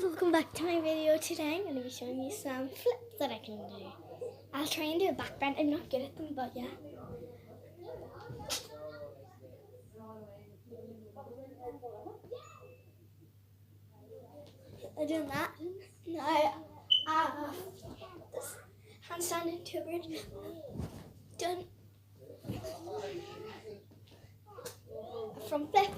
guys, welcome back to my video. Today I'm going to be showing you some flips that I can do. I'll try and do a back bend. I'm not good at them, but yeah. I did that. Now this handstand into a bridge. Done. A front flip.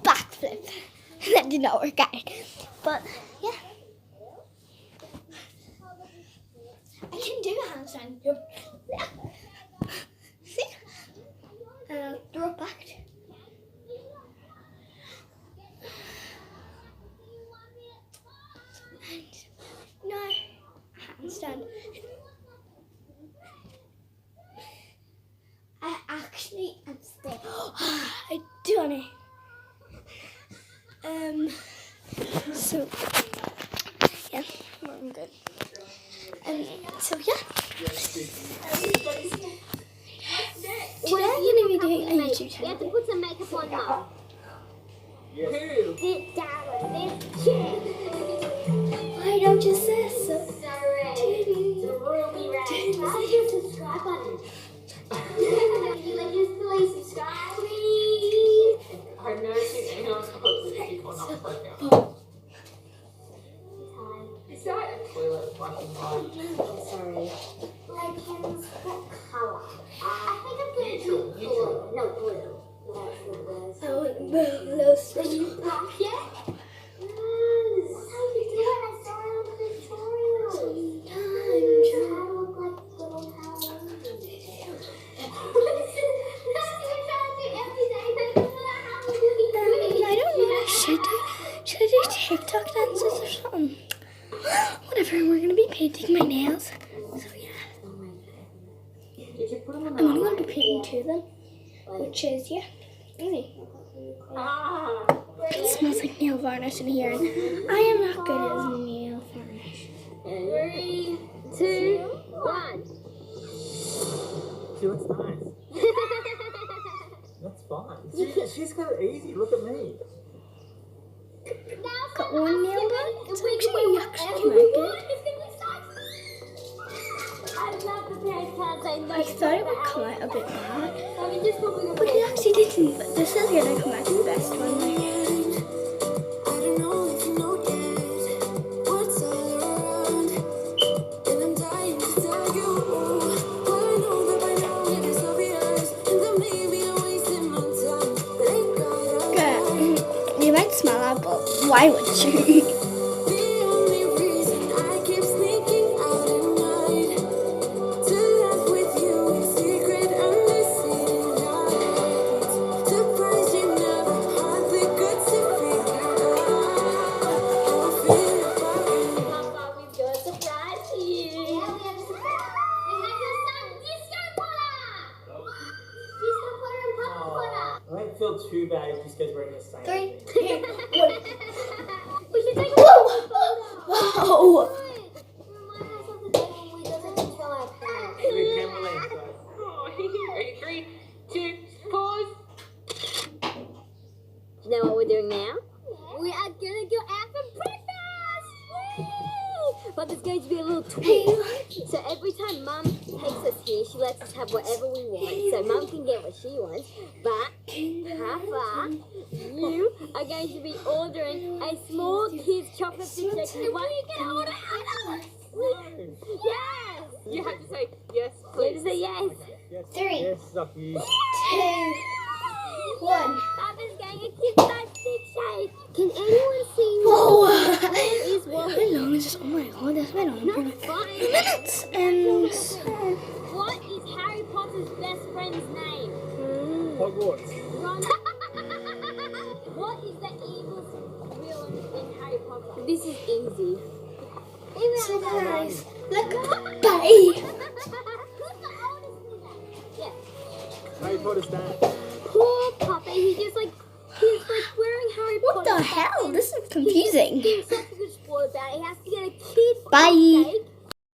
Backflip. That did not work out. But yeah. I can do a handstand jump. See? Throw it back. And no handstand. I actually am staying. I done it. So yeah, I'm good. So yeah. Today I'm gonna be doing a YouTube channel. You have to put some makeup on now. Sit down on this chair. Why don't you say so? Hit the subscribe button. Please subscribe, please. I know anyone's supposed to keep on up right now. Is that a toilet flushing line? Sorry. Like what color? I think I'm going to do blue. No, blue. Are you black yet? Yes. That's how you do it. I saw it on the tutorial. Sometimes I look like little Halloween. I don't know what I should do. Should I do TikTok dances or something? Whatever, we're going to be painting my nails. So yeah. I'm only going to be painting two of them. Which is, yeah, easy. It smells like nail varnish in here. And I am not good at nail varnish. 3, 2, 1. She looks nice. That's fine. She's got it easy. Look at me. Got one nail done. It's actually came out good. I thought it would come out a bit bad, but it actually didn't. But this is gonna come out the best one. I don't know if you noticed what's all around, and I'm dying to tell you. But I know that by now it is obvious, and that maybe I'm wasting my time. Thank God. You might smell that, but why would you? The only reason I keep sneaking out at night to laugh with you in secret under city lights. Surprised you never had the guts to figure out how I feel about you. Papa, we've got a surprise for you. Yeah, we have a surprise. We have some Disco Potter. Disco Potter and Papa Potter. I don't feel too bad if Disco's wearing the same 3, thing. 2, 1. We should take a Whoa! Remind us of the day when we doesn't tell our parents. With camera lens, guys. Ready? 3, 2, pause. Do you know what we're doing now? We are gonna go out for breakfast! Woo! But there's going to be a little twist. So every time Mum takes us here, she lets us have whatever we want. So Mum can get what she wants. But Papa, you are going to be ordering a small kid's chocolate milkshake. And what are you going to order out of us? Yes! You have to say yes, You have please. to say yes. Yes, 3, yes, Sucky. 2, 1. Papa's getting a kid's milkshake. Can anyone see Whoa! where is what? How long is this? Oh my god, that's been on for like Fine. 2 minutes. And What is Harry Potter's best friend's name? Hogwarts. Ron. What is the evil's villain in Harry Potter? This is easy. surprise. Look, bye. Who's the oldest one? Yeah. Harry Potter's dad. Poor Papa. He's wearing Harry What Potter. the hell? This is confusing. He's such a good sport about it. He has to get a kid's Bye. cake